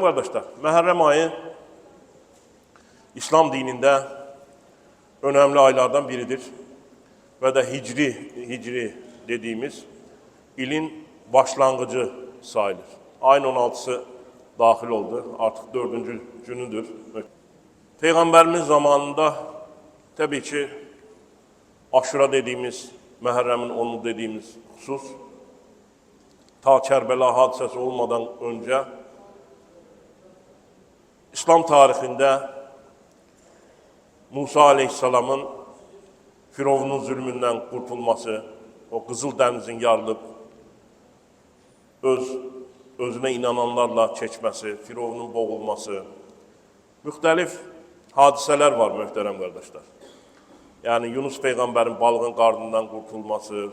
Kardeşler, Məhərrəm ayı İslam dinində önemli aylardan biridir və də hicri dediğimiz ilin başlangıcı sayılır. Ayın 16'sı dahil oldu, artık 4. günüdür. Peygamberimiz zamanında tabii ki Aşura dediğimiz, Məhərrəmin 10'u dediğimiz husus, ta Kərbəla hadisəsi olmadan önce İslam tarixində Musa aleyhisselamın Firavunun zulmündən qurtulması, o Qızıl Dənizin yarılıb özünə inananlarla keçməsi, Firavunun boğulması, müxtəlif hadisələr var möhtərəm qardaşlar. Yəni Yunus Peyğəmbərin balığın qarnından qurtulması,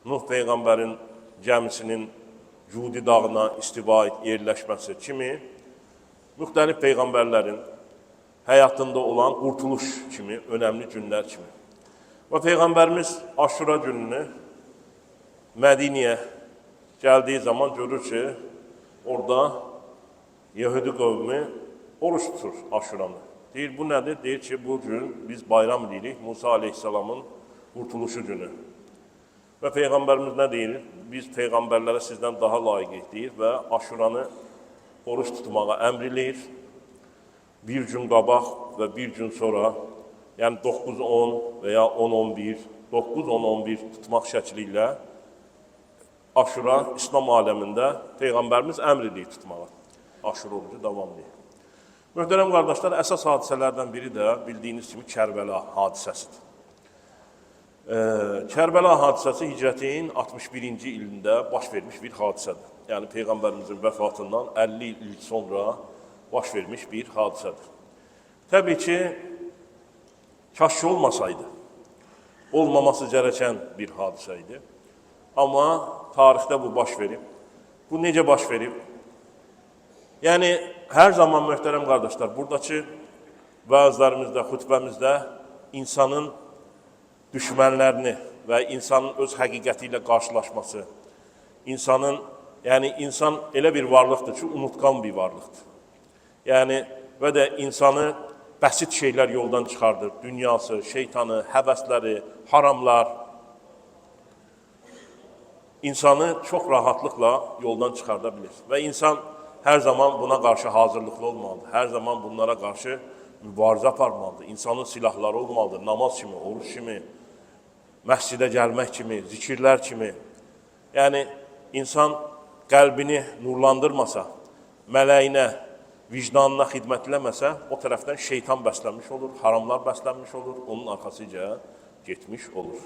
Nuh Peyğəmbərin gəmisinin Cudi dağına istiva yerləşməsi kimi müxtəlif peyğəmbərlərin həyatında olan qurtuluş kimi, önemli günlər kimi. Və Peyğəmbərimiz Aşura gününü Mədiniyə gəldiyi zaman görür ki, orada Yəhudi qövmü oruç tutur Aşuranı. Deyir, bu nədir? Deyir ki, bu gün biz bayram deyirik, Musa aleyhisselamın qurtuluşu günü. Və Peyğəmbərimiz nə deyir? Biz peyğəmbərlərə sizdən daha layiqik deyir və Aşuranı oruç tutmağa əmr eləyir. Bir gün qabaq və bir gün sonra, yəni 9-10 və ya 10-11, 9-10-11 tutmaq şəkli ilə Aşura İslam aləmində Peyğəmbərimiz əmr eləyir tutmağa. Aşura orucu davam edir. Möhtərəm qardaşlar, əsas hadisələrdən biri də bildiyiniz kimi Kərbəla hadisəsidir. Kərbəla hadisəsi hicrətin 61-ci ilində baş vermiş bir hadisədir. Yəni Peyğəmbərimizin vəfatından 50 il sonra baş vermiş bir hadisədir. Təbii ki, kaş olmasaydı, olmaması gərəkən bir hadisə idi. Amma tarixdə bu baş verib. Bu necə baş verib? Yəni, hər zaman möhtərəm qardaşlar, buradakı vəazlərimizdə, xütbəmizdə insanın düşmənlərini və insanın öz həqiqəti ilə qarşılaşması, yəni insan elə bir varlıqdır ki, unutqan bir varlıqdır. Yəni, və də insanı bəsit şeylər yoldan çıxardır. Dünyası, şeytanı, həvəsləri, haramlar insanı çox rahatlıqla yoldan çıxarda bilir. Və insan hər zaman buna qarşı hazırlıqlı olmalıdır. Hər zaman bunlara qarşı mübarizə aparmalıdır. İnsanın silahları olmalıdır. Namaz kimi, oruç kimi, məscidə gəlmək kimi, zikirlər kimi. Yəni, insan qəlbini nurlandırmasa, mələyinə, vicdanına xidmət eləməsə, o tərəfdən şeytan bəslənmiş olur, haramlar bəslənmiş olur, onun arxasıca getmiş olur.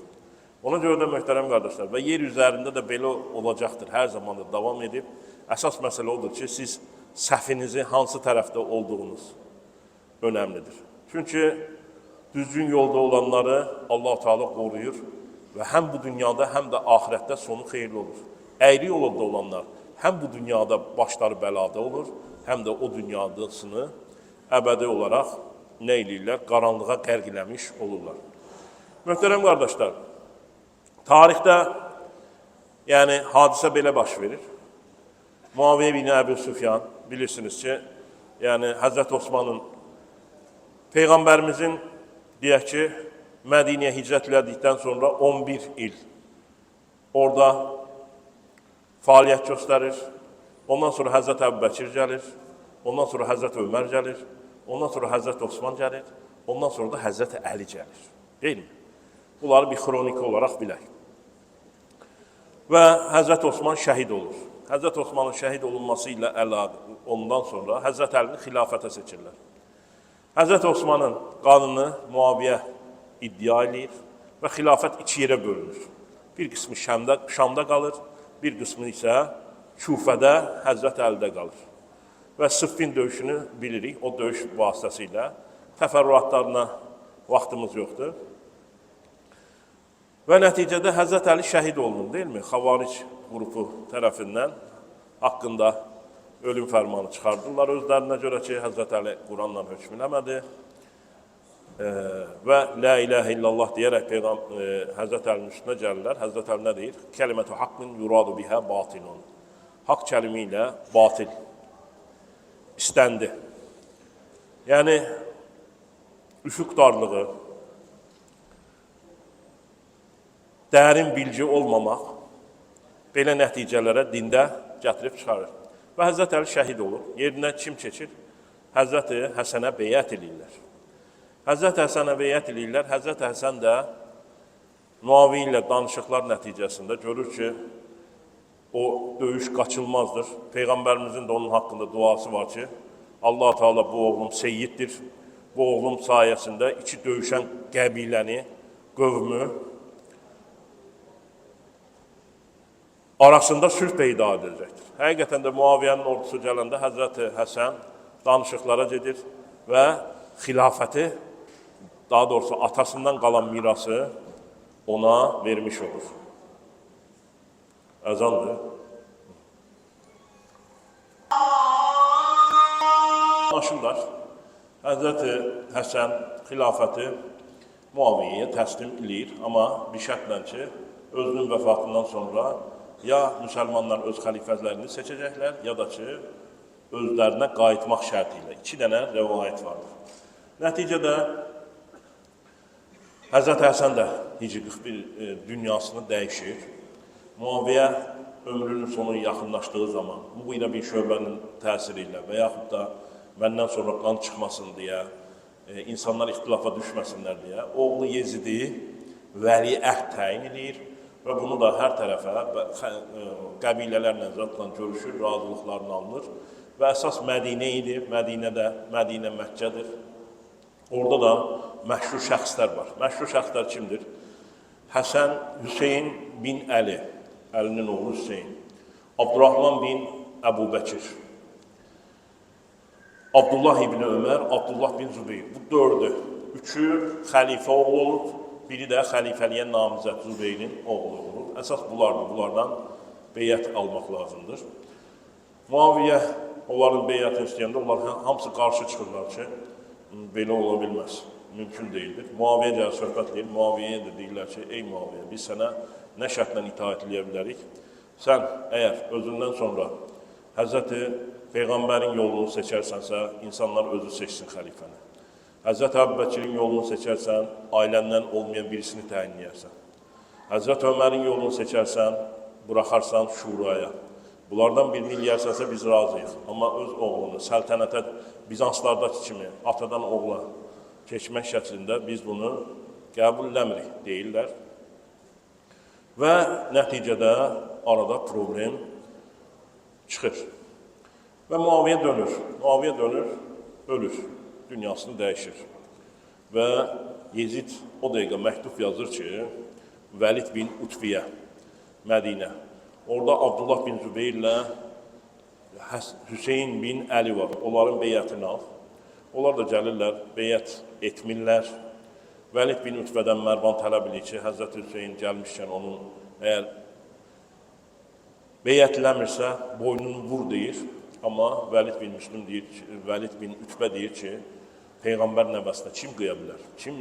Ona görə də möhtərəm qardaşlar, və yer üzərində də belə olacaqdır, hər zaman da davam edib. Əsas məsələ odur ki, siz səhvinizi hansı tərəfdə olduğunuz önəmlidir. Çünki düzgün yolda olanları Allah-u Teala qoruyur və həm bu dünyada, həm də ahirətdə sonu xeyirli olur. Əyri yolda olanlar həm bu dünyada başları bəlada olur, həm də o dünyasını əbədi olaraq nə eləyirlər? Qaranlığa qərq eləmiş olurlar. Möhtərəm qardaşlar, tarixdə yəni hadisə belə baş verir. Muaviyə bin Əbu Süfyan, bilirsiniz ki, yəni Həzrət Osmanın, Peyğəmbərimizin deyək ki, Mədiniyə hicrət elədikdən sonra 11 il orada fəaliyyət göstərir. Ondan sonra Həzrət Əbubəkir gəlir, ondan sonra Həzrət Ömər gəlir, ondan sonra Həzrət Osman gəlir, ondan sonra da Həzrət Əli gəlir. Deyilmi? Bunları bir xronika olaraq bilək. Və Həzrət Osman şəhid olur. Həzrət Osmanın şəhid olunması ilə əlaqə ondan sonra Həzrət Əlini xilafətə seçirlər. Həzrət Osmanın qanını Muaviyə iddia edir və xilafət iki yerə bölünür. Bir qismi Şamda qalır, bir qismi isə Küfədə Həzrət Əlidə qalır. Və Sıffin döyüşünü bilirik, o döyüş vasitəsilə. Təfərrüatlarına vaxtımız yoxdur. Və nəticədə Həzrət Əli şəhid olunur, deyilmi? Xavaric qrupu tərəfindən haqqında ölüm fərmanı çıxardırlar özlərinə görə ki, Həzrət Əli Quranla hökm eləmədi. Və La ilahə illallah deyərək Həzrət Əlinin üstünə gəlirlər. Həzrət Əli nə deyir? Kəlimətü haqqın yuradu bihə batilun. Haqq kəlimi ilə batil istəndi. Yəni, üfüq darlığı, dərin bilgi olmamaq belə nəticələrə dində gətirib çıxarır. Və Həzrət Əli şəhid olur. Yerinə kim keçir? Həzrəti Həsənə beyət edirlər. Həzrət Həsənə beyət edirlər. Həzrət Həsən də Muaviyə ilə danışıqlar nəticəsində görür ki, o döyüş qaçılmazdır. Peyğəmbərimizin də onun haqqında duası var ki, Allah-u Teala bu oğlum seyyiddir. Bu oğlum sayəsində iki döyüşən qəbiləni, qövmü arasında sülh peyda edəcəkdir. Həqiqətən də Muaviyyənin ordusu gələndə Həzrəti Həsən danışıqlara gedir və xilafəti, daha doğrusu atasından qalan mirası ona vermiş olur. Əzandır. Anlaşırlar. Həzrəti Həsən xilafəti Muaviyyəyə təslim edir, amma bir şərtlə ki, özünün vəfatından sonra ya müsəlmanlar öz xəlifələrini seçəcəklər, ya da ki, özlərinə qayıtmaq şərti ilə. 2 dənə rəvayət vardır. Nəticədə Həzrət Həsən də Hicri 41 dünyasını dəyişir. Muaviyyə ömrünün sonu yaxınlaşdığı zaman bu ilə bir şöbənin təsiri ilə və yaxud da məndən sonra qan çıxmasın deyə, insanlar ixtilafa düşməsinlər deyə, oğlu Yezidi vəli əhd təyin edir və bunu da hər tərəfə qəbilələrlə zətlə görüşür, razılıqlarını alınır və əsas Mədinə idi. Mədinə Məkkədir. Orada da məşhur şəxslər var. Məşhur şəxslər kimdir? Həsən Hüseyin bin Əli, Əlinin oğlu Hüseyin, Abdurrahman bin Əbu Bəkir, Abdullah ibn Ömər, Abdullah bin Zübeyir. Bu 4-ü, 3-ü xəlifə oğlu olub, biri də xəlifəliyə namizəd Zübeyrin oğlu olub. Əsas bulardır, bunlardan beyət almaq lazımdır. Muaviyyə onların beyətini istəyəndə, onlar hamısı qarşı çıxırlar ki, belə ola bilməz, mümkün deyildir. Muaviyyə gəlir söhbət deyil, Muaviyyəyə də deyirlər ki, ey Muaviyyə, biz sənə nə şərtlə itaət eləyə bilərik? Sən əgər özündən sonra Həzrəti Peyğəmbərin yolunu seçərsənsə, insanlar özü seçsin xəlifəni. Həzrəti Əbu Bəkirin yolunu seçərsən, ailəndən olmayan birisini təyinləyərsən. Həzrəti Ömərin yolunu seçərsən, buraxarsan şuraya. Bunlardan birini eləyərsənsə biz razıyıq. Amma öz oğlunu, səltənətə Bizanslardakı kimi atadan oğla keçmək şəklində biz bunu qəbul eləmirik deyirlər. Və nəticədə arada problem çıxır. Və Muaviyyə dönür. Muaviyyə dönür, ölür. Dünyasını dəyişir. Və Yezid o dəqiqə məktub yazır ki, Vəlid bin Utbiyyə, Mədinə. Orada Abdullah bin Zübeyir ilə Hüseyin bin Əli var. Onların beyətini al. Onlar da gəlirlər, beyət etmirlər. Vəlid bin Utbədən Mərvan tələb edir ki, Həzrəti Hüseyin gəlmişkən onun əgər beyətləmirsə, boynunu vur deyir. Amma Vəlid bin Müslüm deyir ki, Vəlid bin Utbə deyir ki, Peyğəmbər nəvəsinə kim qıya bilər? Kim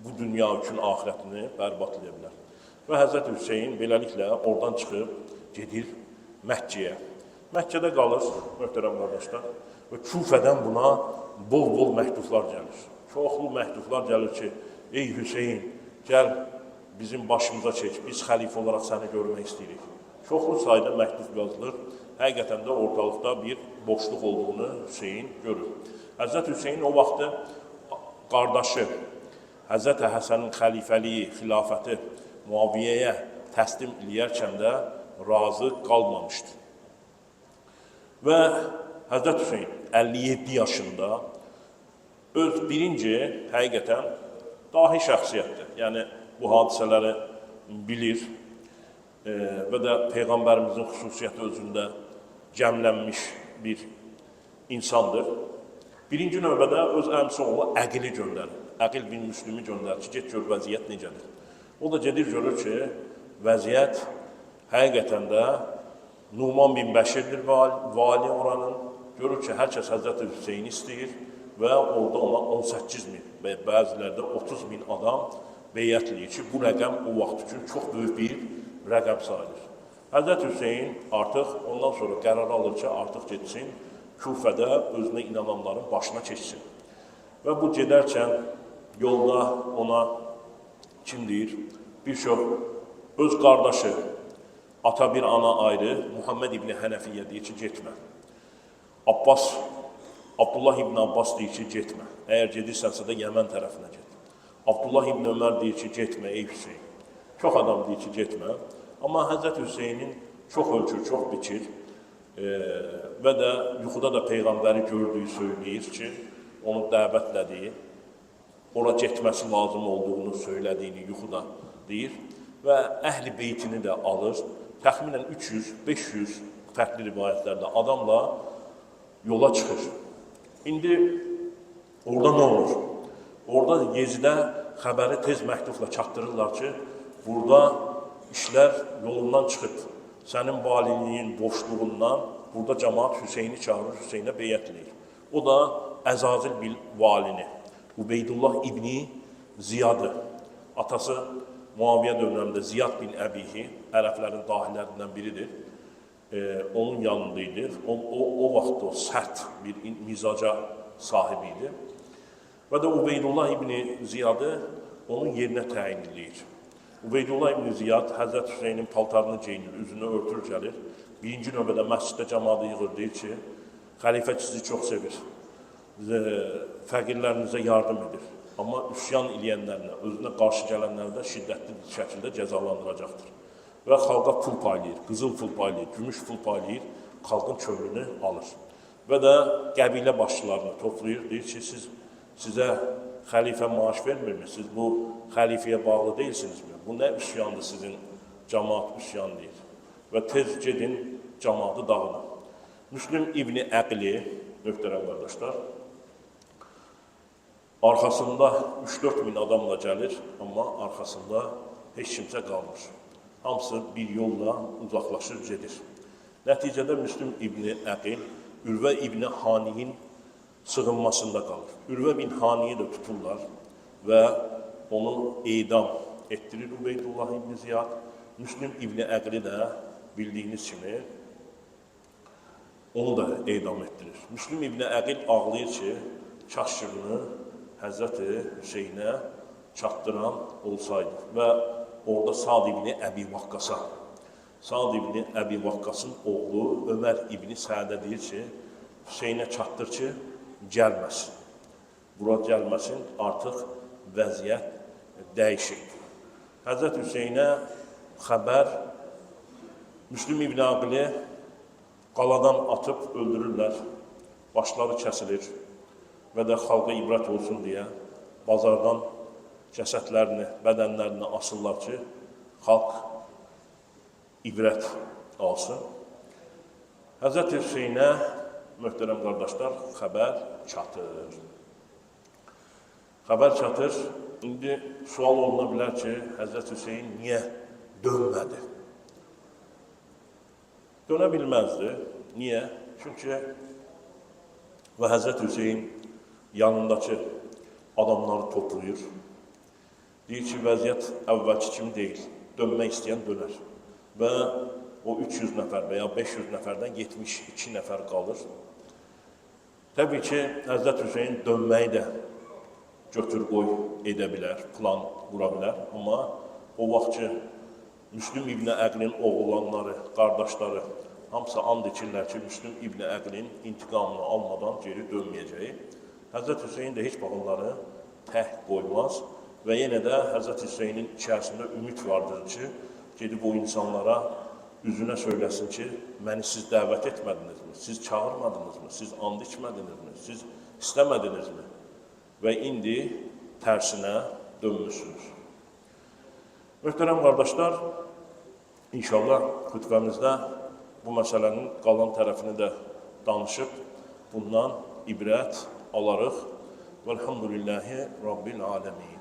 bu dünya üçün axirətini bərbad edə bilər? Və Həzrəti Hüseyin beləliklə oradan çıxıb gedir Məkkəyə. Məkkədə qalır, möhtərəm qardaşlar, və Küfədən buna bol-bol məktublar gəlir. Çoxlu məktublar gəlir ki, ey Hüseyin, gəl bizim başımıza çək, biz xəlifə olaraq səni görmək istəyirik. Çoxlu sayda məktub yazılır. Həqiqətən də ortalıqda bir boşluq olduğunu Hüseyin görür. Həzrət Hüseyin o vaxtı qardaşı Həzrət Həsənin xəlifəliyi, xilafəti Muaviyyəyə təslim eləyərkən də razı qalmamışdı. Və Həzrət Hüseyin 57 yaşında öz birinci həqiqətən dahi şəxsiyyətdir. Yəni bu hadisələri bilir və də Peyğəmbərimizin xüsusiyyəti özündə cəmlənmiş bir insandır. Birinci növbədə öz əmsi oğlu Əqili göndərir. Əqil bin Müslümü göndərir ki, get gör vəziyyət necədir. O da gedir görür ki, vəziyyət həqiqətən də Numan bin Bəşirdir vali oranın. Görür ki, hər kəs Həzrəti Hüseyni istəyir və orada ona 18 min və bəzilərdə 30 min adam beyyət eləyir ki, bu rəqəm o vaxt üçün çox böyük bir rəqəm sayılır. Həzrət Hüseyin artıq ondan sonra qərar alır ki, artıq getsin Küfədə özünə inananların başına keçsin. Və bu gedərkən yolda ona kim deyir? Bir çox öz qardaşı, ata bir ana ayrı, Muhammed İbni Hənəfiyyə deyir ki, getmə. Abdullah İbni Abbas deyir ki, getmə. Əgər gedirsənsə də Yəmən tərəfinə get. Abdullah İbni Ömər deyir ki, getmə ey Hüseyin. Çox adam deyir ki, getmə. Amma Həzrət Hüseynin çox ölçür, çox biçir və də yuxuda da Peyğəmbəri gördüyü söyləyir ki, onu dəvətlədiyi, ora getməsi lazım olduğunu söylədiyini yuxuda deyir və əhl-i beytini də alır. Təxminən 300-500 fərqli rivayətlərdə adamla yola çıxır. İndi orada nə olur? Orada Yezidə xəbəri tez məktubla çatdırırlar ki, burada işlər yolundan çıxıb. Sənin valiliyin boşluğundan burada cəmaat Hüseyni çağırır, Hüseynə beyət eləyir. O da Əzazil bil valini, Ubeydullah İbni Ziyadı. Atası Muaviyyə dövründə Ziyad bin Əbihi, ərəblərin dahilərindən biridir. Onun yanındaydı. O vaxt o sərt bir mizaca sahib idi. Və də Ubeydullah İbni Ziyadı onun yerinə təyin edir. Ubeydullah İbni Ziyad Həzrət Hüseynin paltarını geyinir, üzünü örtür gəlir. Birinci növbədə məsciddə cəmaatı yığır, deyir ki, xəlifə sizi çox sevir, fəqirlərinizə yardım edir. Amma üsyan eləyənlərinə, özünə qarşı gələnlərdə şiddətli şəkildə cəzalandıracaqdır. Və xalqa pul paylayır, qızıl pul paylayır, gümüş pul paylayır, xalqın könlünü alır. Və də qəbilə başçılarını toplayır, deyir ki, sizə xəlifə maaş vermirmi? Siz bu xəlifəyə bağlı deyilsinizmi? Bu nə üsyandır sizin cəmaat üsyan deyir. Və tez gedin cəmaatı dağılın. Müslüm İbni Əqli, möhtərəm qardaşlar, arxasında 3-4 min adamla gəlir, amma arxasında heç kimsə qalmır. Hamısı bir yolla uzaqlaşır, gedir. Nəticədə Müslüm İbni Əqil, Ürvə İbni Haniyin sığınmasında qalır. Ürvə bin Haniyi də tuturlar və onu edam etdirir Ubeydullah İbni Ziyad. Müslüm İbni Əqli də bildiyiniz kimi onu da edam etdirir. Müslüm İbni Əqil ağlayır ki, çaşırını Həzrəti Hüseynə çatdıran olsaydı və orada Sad İbni Əbi Vaqqasa, Sad İbni Əbi Vaqqasın oğlu Ömər İbni Səədə deyir ki, Hüseynə çatdır ki, gəlməsin. Bura gəlməsin, artıq vəziyyət dəyişir. Həzrət Hüseynə xəbər, Müslüm İbni Əqili qaladan atıb öldürürlər, başları kəsilir və də xalqa ibrət olsun deyə bazardan cəsədlərini, bədənlərini asırlar ki, xalq ibrət alsın. Həzrət Hüseynə, möhtərəm qardaşlar, xəbər çatır. Xəbər çatır, indi sual oluna bilər ki, Həzrət Hüseyn niyə dönmədi? Dönə bilməzdi. Niyə? Çünki və Həzrət Hüseyn yanındakı adamları toplayır. Deyir ki, vəziyyət əvvəlki kimi deyil. Dönmək istəyən dönər. Və o 300 nəfər və ya 500 nəfərdən 72 nəfər qalır. Təbii ki, Həzrət Hüseyn dönməyi də götür-qoy edə bilər, plan qura bilər. Amma o vaxt ki, Müslüm İbni Əqlin oğullanları, qardaşları hamısı and içirlər ki, Müslüm İbni Əqlin intiqamını almadan geri dönməyəcəyi. Həzrət Hüseyin də heç onları tək qoymaz və yenə də Həzrət Hüseynin içərisində ümid vardır ki, gedib o insanlara üzünə söyləsin ki, məni siz dəvət etmədinizmi, siz çağırmadınızmı, siz and içmədinizmi, siz istəmədinizmi və indi tərsinə dönmüşsünüz. Möhtərəm qardaşlar, inşallah xütbəmizdə bu məsələnin qalan tərəfini də danışıb, bundan ibrət alarıq. Vəlhamdülillahi Rabbil aləmin.